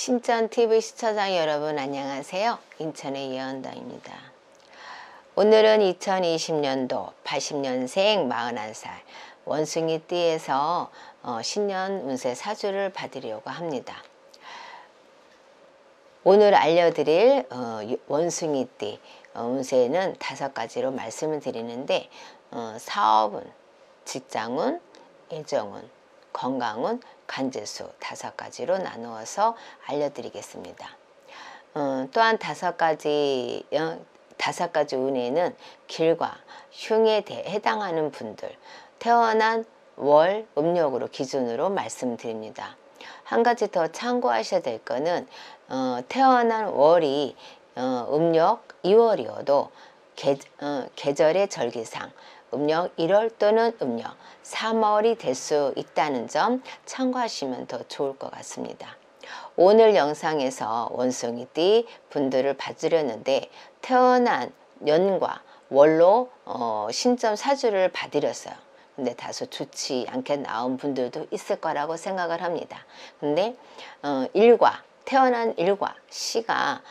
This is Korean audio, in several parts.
신천TV 시청자 여러분 안녕하세요. 인천의 예언당입니다. 오늘은 2020년도 80년생 41살 원숭이띠에서 신년 운세 사주를 받으려고 합니다. 오늘 알려드릴 원숭이띠 운세는 5가지로 말씀을 드리는데 사업운, 직장운, 애정운, 건강운, 간재수 5가지로 나누어서 알려드리겠습니다. 또한 5가지 운에는 길과 흉에 해당하는 분들 태어난 월 음력으로 기준으로 말씀드립니다. 한 가지 더 참고하셔야 될 거는 태어난 월이 음력 2월이어도 계절의 절기상 음력 1월 또는 음력 3월이 될 수 있다는 점 참고하시면 더 좋을 것 같습니다. 오늘 영상에서 원숭이띠 분들을 봐드렸는데 태어난 년과 월로 신점 사주를 봐드렸어요. 근데 다소 좋지 않게 나온 분들도 있을 거라고 생각을 합니다. 근데 태어난 일과 시가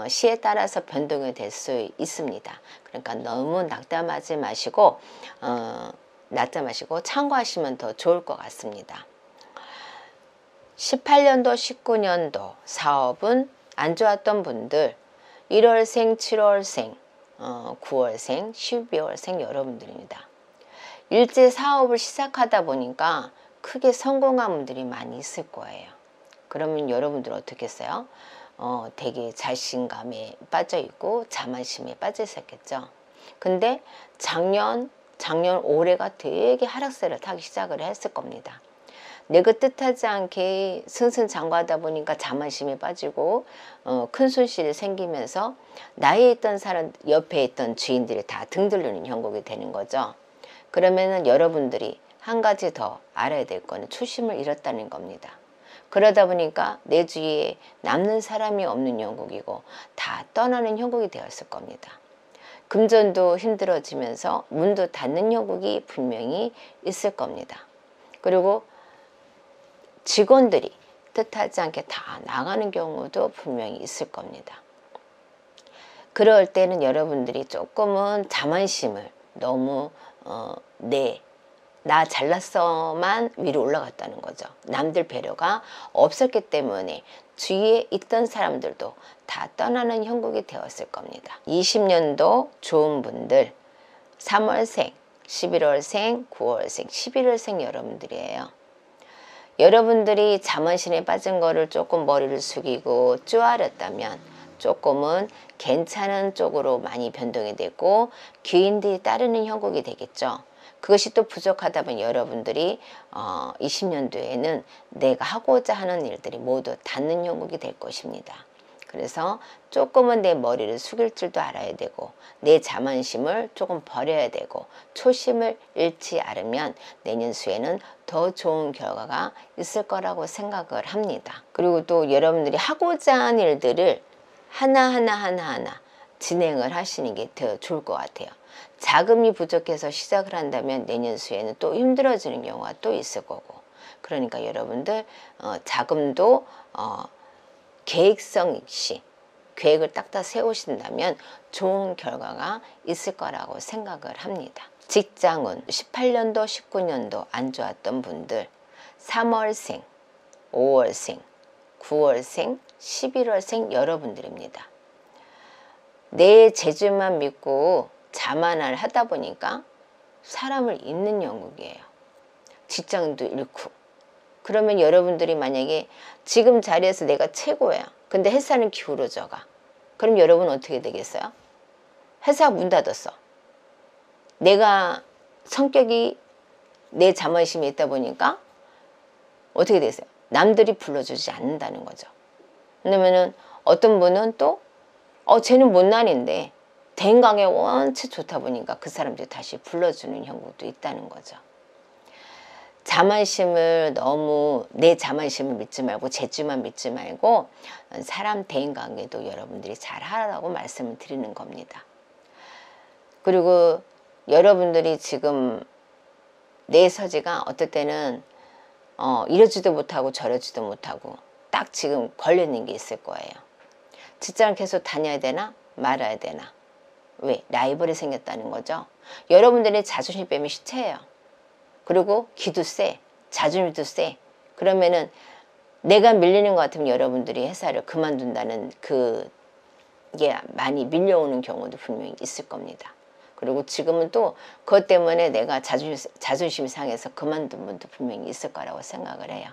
시에 따라서 변동이 될 수 있습니다. 그러니까 너무 낙담하지 마시고 참고하시면 더 좋을 것 같습니다. 18년도 19년도 사업은 안 좋았던 분들 1월생 7월생 9월생 12월생 여러분들입니다. 일제 사업을 시작하다 보니까 크게 성공한 분들이 많이 있을 거예요. 그러면 여러분들 어떻게 했어요? 되게 자신감에 빠져있고 자만심에 빠져 있었겠죠. 근데 작년 올해가 되게 하락세를 타기 시작을 했을 겁니다. 내가 뜻하지 않게 승승장구하다 보니까 자만심에 빠지고 큰 손실이 생기면서 나에 있던 사람 옆에 있던 주인들이 다 등 돌리는 형국이 되는 거죠. 그러면은 여러분들이 한 가지 더 알아야 될 거는 초심을 잃었다는 겁니다. 그러다 보니까 내 주위에 남는 사람이 없는 형국이고 다 떠나는 형국이 되었을 겁니다. 금전도 힘들어지면서 문도 닫는 형국이 분명히 있을 겁니다. 그리고 직원들이 뜻하지 않게 다 나가는 경우도 분명히 있을 겁니다. 그럴 때는 여러분들이 조금은 자만심을 너무 나 잘났어만 위로 올라갔다는 거죠. 남들 배려가 없었기 때문에 주위에 있던 사람들도 다 떠나는 형국이 되었을 겁니다. 20년도 좋은 분들 3월생, 11월생, 9월생, 11월생 여러분들이에요. 여러분들이 자만심에 빠진 거를 조금 머리를 숙이고 쪼아렸다면 조금은 괜찮은 쪽으로 많이 변동이 되고 귀인들이 따르는 형국이 되겠죠. 그것이 또 부족하다면 여러분들이 20년도에는 내가 하고자 하는 일들이 모두 닿는 형국이 될 것입니다. 그래서 조금은 내 머리를 숙일 줄도 알아야 되고 내 자만심을 조금 버려야 되고 초심을 잃지 않으면 내년 수에는 더 좋은 결과가 있을 거라고 생각을 합니다. 그리고 또 여러분들이 하고자 하는 일들을 하나하나 진행을 하시는 게 더 좋을 것 같아요. 자금이 부족해서 시작을 한다면 내년 수에는 또 힘들어지는 경우가 또 있을 거고 그러니까 여러분들 자금도 계획성 있이 계획을 딱딱 세우신다면 좋은 결과가 있을 거라고 생각을 합니다. 직장운 18년도 19년도 안 좋았던 분들 3월생, 5월생, 9월생, 11월생 여러분들입니다. 내 재주만 믿고 자만을 하다 보니까 사람을 잃는 영국이에요. 직장도 잃고 그러면 여러분들이 만약에 지금 자리에서 내가 최고야. 근데 회사는 기울어져가. 그럼 여러분 어떻게 되겠어요? 회사 문 닫았어. 내가 성격이 내 자만심이 있다 보니까 어떻게 되겠어요? 남들이 불러주지 않는다는 거죠. 왜냐면은 어떤 분은 또 쟤는 못난인데 대인강에 원체 좋다 보니까 그 사람들이 다시 불러주는 형국도 있다는 거죠. 자만심을 너무 내 자만심을 믿지 말고 재주만 믿지 말고 사람 대인관계도 여러분들이 잘 하라고 말씀을 드리는 겁니다. 그리고 여러분들이 지금 내 서지가 어떨 때는 이러지도 못하고 저러지도 못하고 딱 지금 걸리는 게 있을 거예요. 직장을 계속 다녀야 되나 말아야 되나. 왜? 라이벌이 생겼다는 거죠. 여러분들의 자존심 빼면 시체예요. 그리고 기도 세, 자존심도 세. 그러면은 내가 밀리는 것 같으면 여러분들이 회사를 그만둔다는 그게 많이 밀려오는 경우도 분명히 있을 겁니다. 그리고 지금은 또 그것 때문에 내가 자존심이 상해서 그만둔 분도 분명히 있을 거라고 생각을 해요.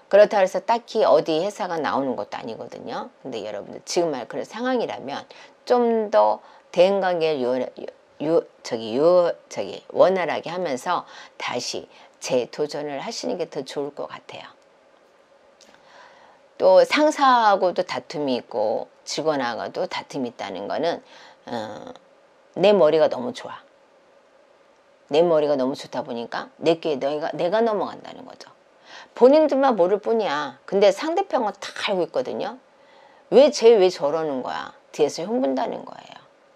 그렇다고 해서 딱히 어디 회사가 나오는 것도 아니거든요. 근데 여러분들 지금 말 그런 상황이라면 좀 더 대인관계를 원활하게 하면서 다시 재도전을 하시는 게 더 좋을 것 같아요. 또 상사하고도 다툼이 있고 직원하고도 다툼이 있다는 거는 내 머리가 너무 좋아. 내 머리가 너무 좋다 보니까 내게 내가 넘어간다는 거죠. 본인들만 모를 뿐이야. 근데 상대편은 다 알고 있거든요. 왜 저러는 거야? 뒤에서 흉본다는 거예요.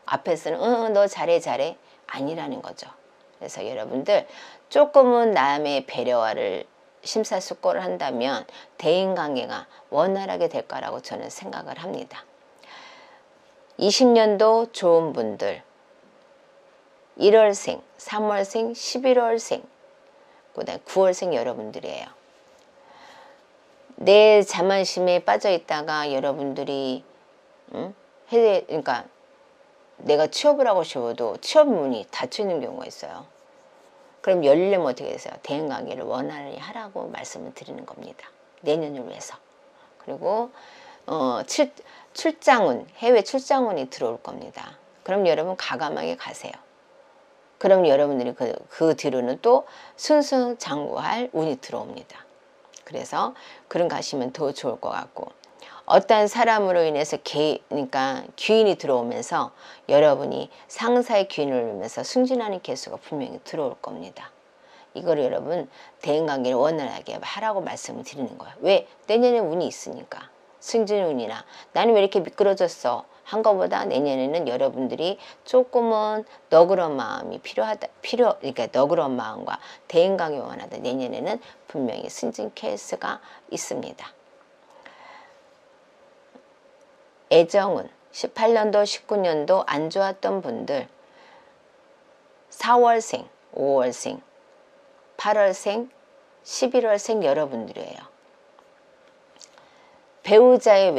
앞에서는 너 잘해 아니라는 거죠. 그래서 여러분들 조금은 남의 배려를 심사숙고를 한다면 대인관계가 원활하게 될 거라고 저는 생각을 합니다. 20년도 좋은 분들 1월생, 3월생, 11월생, 그다음에 9월생 여러분들이에요. 내 자만심에 빠져 있다가 여러분들이 그러니까 내가 취업을 하고 싶어도 취업 문이 닫혀 있는 경우가 있어요. 그럼 열리려면 어떻게 되세요? 대인관계를 원활히 하라고 말씀을 드리는 겁니다. 내년을 위해서. 그리고 출장운, 해외 출장운이 들어올 겁니다. 그럼 여러분 과감하게 가세요. 그럼 여러분들이 그 뒤로는 또 승승장구할 운이 들어옵니다. 그래서 그런 가시면 더 좋을 것 같고, 어떤 사람으로 인해서 그러니까 귀인이 들어오면서 여러분이 상사의 귀인을 누면서 승진하는 개수가 분명히 들어올 겁니다. 이거를 여러분 대인관계를 원활하게 하라고 말씀을 드리는 거예요. 왜? 내년에 운이 있으니까. 승진운이나 나는 왜 이렇게 미끄러졌어 한 것보다 내년에는 여러분들이 조금은 너그러운 마음이 그러니까 너그러운 마음과 대인관계 원하다 내년에는 분명히 승진 케이스가 있습니다. 애정운 18년도 19년도 안 좋았던 분들 4월생 5월생 8월생 11월생 여러분들이에요. 배우자의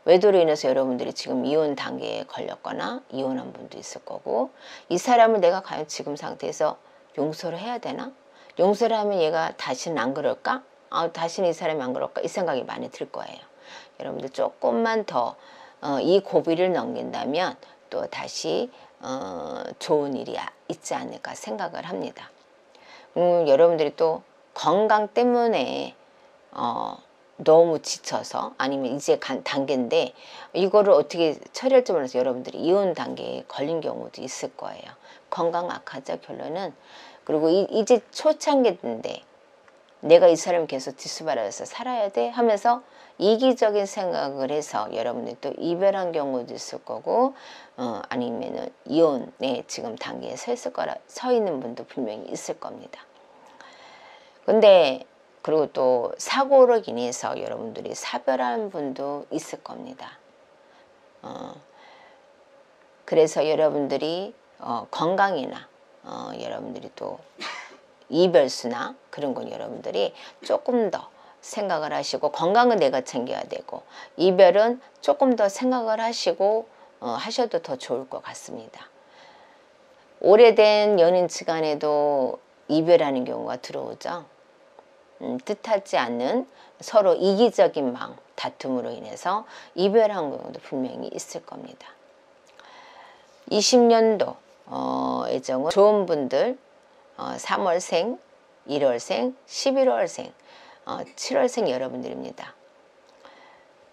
외도로 인해서 여러분들이 지금 이혼 단계에 걸렸거나 이혼한 분도 있을 거고, 이 사람을 내가 과연 지금 상태에서 용서를 해야 되나? 용서를 하면 얘가 다시는 안 그럴까? 다시는 이 사람이 안 그럴까? 이 생각이 많이 들 거예요. 여러분들 조금만 더 이 고비를 넘긴다면 또 다시 좋은 일이 있지 않을까 생각을 합니다. 여러분들이 또 건강 때문에 너무 지쳐서 아니면 이제 간 단계인데 이거를 어떻게 처리할지 몰라서 여러분들이 이혼 단계에 걸린 경우도 있을 거예요. 건강 악화자 결론은. 그리고 이제 초창기인데 내가 이 사람 계속 뒷수발해서 살아야 돼 하면서 이기적인 생각을 해서 여러분들이 또 이별한 경우도 있을 거고, 아니면은 이혼에 지금 단계에 서 있는 분도 분명히 있을 겁니다. 근데 그리고 또 사고로 인해서 여러분들이 사별한 분도 있을 겁니다. 그래서 여러분들이 건강이나 여러분들이 또 이별수나 그런 건 여러분들이 조금 더 생각을 하시고, 건강은 내가 챙겨야 되고 이별은 조금 더 생각을 하시고 하셔도 더 좋을 것 같습니다. 오래된 연인지간에도 이별하는 경우가 들어오죠. 뜻하지 않는 서로 이기적인 마음, 다툼으로 인해서 이별한 경우도 분명히 있을 겁니다. 20년도 애정은 좋은 분들 3월생, 1월생, 11월생, 7월생 여러분들입니다.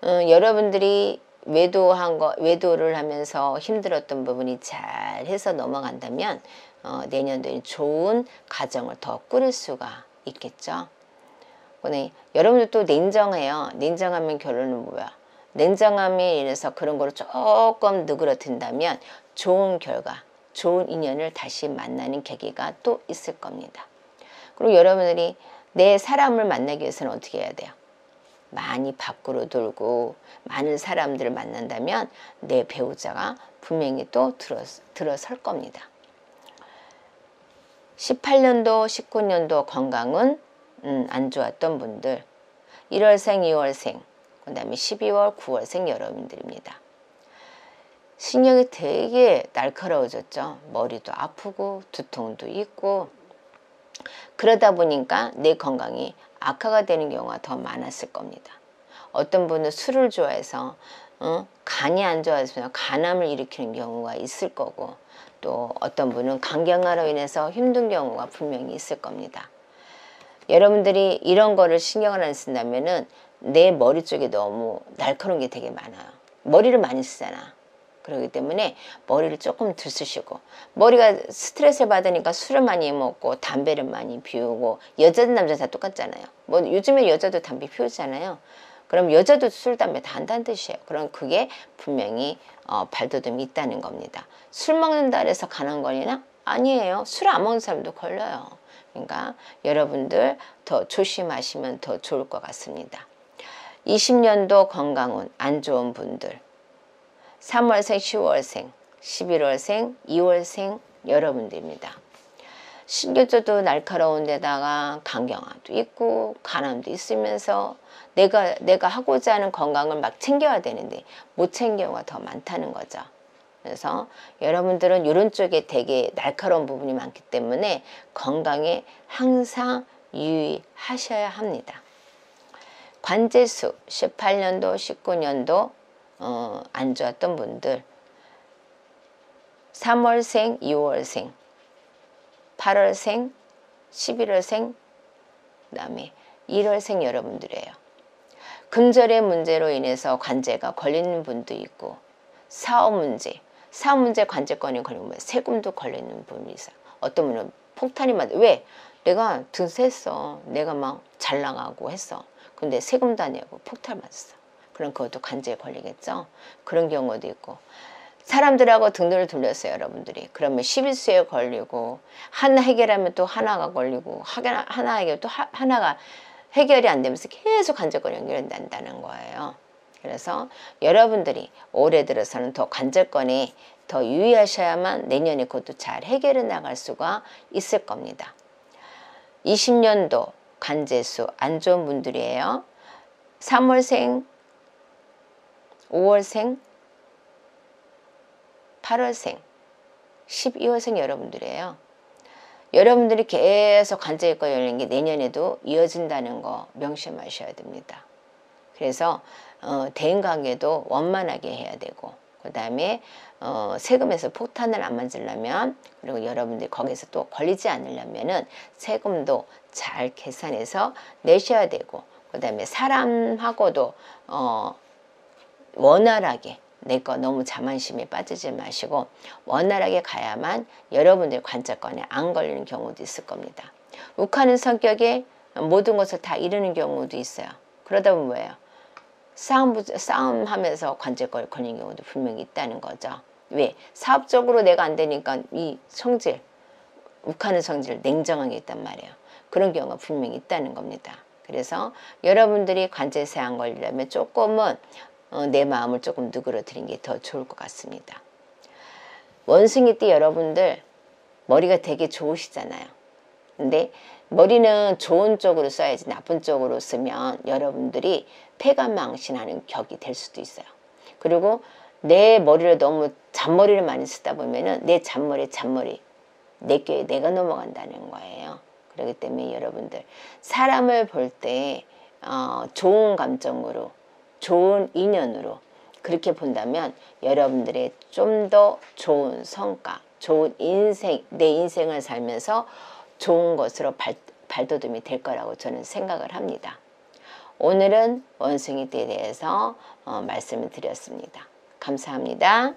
여러분들이 외도를 하면서 힘들었던 부분이 잘 해서 넘어간다면 내년도에 좋은 가정을 더 꾸릴 수가 있겠죠. 근데 여러분들 또 냉정해요. 냉정하면 결론은 뭐야? 냉정함에 인해서 그런 거를 조금 누그러뜨린다면 좋은 결과, 좋은 인연을 다시 만나는 계기가 또 있을 겁니다. 그리고 여러분들이 내 사람을 만나기 위해서는 어떻게 해야 돼요? 많이 밖으로 돌고 많은 사람들을 만난다면 내 배우자가 분명히 또 들어설 겁니다. 18년도, 19년도 건강은 안 좋았던 분들, 1월생, 2월생, 그 다음에 12월, 9월생 여러분들입니다. 신경이 되게 날카로워졌죠. 머리도 아프고 두통도 있고, 그러다 보니까 내 건강이 악화가 되는 경우가 더 많았을 겁니다. 어떤 분은 술을 좋아해서 간이 안 좋아서 간암을 일으키는 경우가 있을 거고, 또 어떤 분은 간경화로 인해서 힘든 경우가 분명히 있을 겁니다. 여러분들이 이런 거를 신경을 안 쓴다면은 내 머리 쪽에 너무 날카로운 게 되게 많아요. 머리를 많이 쓰잖아. 그렇기 때문에 머리를 조금 덜 쓰시고, 머리가 스트레스를 받으니까 술을 많이 먹고 담배를 많이 피우고, 여자든 남자든 다 똑같잖아요. 뭐 요즘에 여자도 담배 피우잖아요. 그럼 여자도 술, 담배 다 한다는 뜻이에요. 그럼 그게 분명히 발돋움이 있다는 겁니다. 술 먹는다 해서 가난 거리나? 아니에요. 술 안 먹는 사람도 걸려요. 그러니까 여러분들 더 조심하시면 더 좋을 것 같습니다. 20년도 건강운 안 좋은 분들, 3월생, 10월생, 11월생, 2월생 여러분들입니다. 신경절도 날카로운 데다가 간경화도 있고 간암도 있으면서 내가 하고자 하는 건강을 막 챙겨야 되는데 못 챙겨가 경우가 더 많다는 거죠. 그래서 여러분들은 이런 쪽에 되게 날카로운 부분이 많기 때문에 건강에 항상 유의하셔야 합니다. 관제수 18년도, 19년도 안 좋았던 분들, 3월생, 2월생, 8월생, 11월생, 그 다음에 1월생 여러분들이에요. 금절의 문제로 인해서 관제가 걸리는 분도 있고, 사업 문제 관제권이 걸리면 세금도 걸리는 분이 있어요. 어떤 분은 폭탄이 맞아. 왜? 내가 등세했어. 내가 막 잘 나가고 했어. 근데 세금도 안 내고 폭탄 맞았어. 그럼 그것도 관제에 걸리겠죠. 그런 경우도 있고, 사람들하고 등등을 돌렸어요, 여러분들이. 그러면 11수에 걸리고, 하나 해결하면 또 하나가 걸리고, 하나 해결 또 하나가 해결이 안 되면서 계속 관제권이 연결된다는 거예요. 그래서 여러분들이 올해 들어서는 더 관제권에 더 유의하셔야만 내년에 그것도 잘 해결해 나갈 수가 있을 겁니다. 20년도 관제수 안 좋은 분들이에요. 3월생, 5월생, 8월생, 12월생 여러분들이에요. 여러분들이 계속 관제권 열린 게 내년에도 이어진다는 거 명심하셔야 됩니다. 그래서 대인관계도 원만하게 해야 되고, 그 다음에 세금에서 폭탄을 안 맞으려면, 그리고 여러분들이 거기서 또 걸리지 않으려면은 세금도 잘 계산해서 내셔야 되고, 그 다음에 사람하고도 원활하게, 내 거 너무 자만심에 빠지지 마시고 원활하게 가야만 여러분들 관제권에 안 걸리는 경우도 있을 겁니다. 욱하는 성격에 모든 것을 다 이루는 경우도 있어요. 그러다 보면 뭐예요? 싸움하면서 관제권에 걸리는 경우도 분명히 있다는 거죠. 왜? 사업적으로 내가 안 되니까 이 성질, 욱하는 성질, 냉정하게 있단 말이에요. 그런 경우가 분명히 있다는 겁니다. 그래서 여러분들이 관제세 안 걸리려면 조금은 내 마음을 조금 누그러뜨리는 게 더 좋을 것 같습니다. 원숭이 때 여러분들 머리가 되게 좋으시잖아요. 근데 머리는 좋은 쪽으로 써야지 나쁜 쪽으로 쓰면 여러분들이 폐가망신하는 격이 될 수도 있어요. 그리고 내 머리를 너무 잔머리를 많이 쓰다 보면은 내 잔머리 내 꾀에 내가 넘어간다는 거예요. 그렇기 때문에 여러분들 사람을 볼 때 좋은 감정으로, 좋은 인연으로 그렇게 본다면 여러분들의 좀 더 좋은 성과, 좋은 인생, 내 인생을 살면서 좋은 것으로 발돋움이 될 거라고 저는 생각을 합니다. 오늘은 원숭이띠에 대해서 말씀을 드렸습니다. 감사합니다.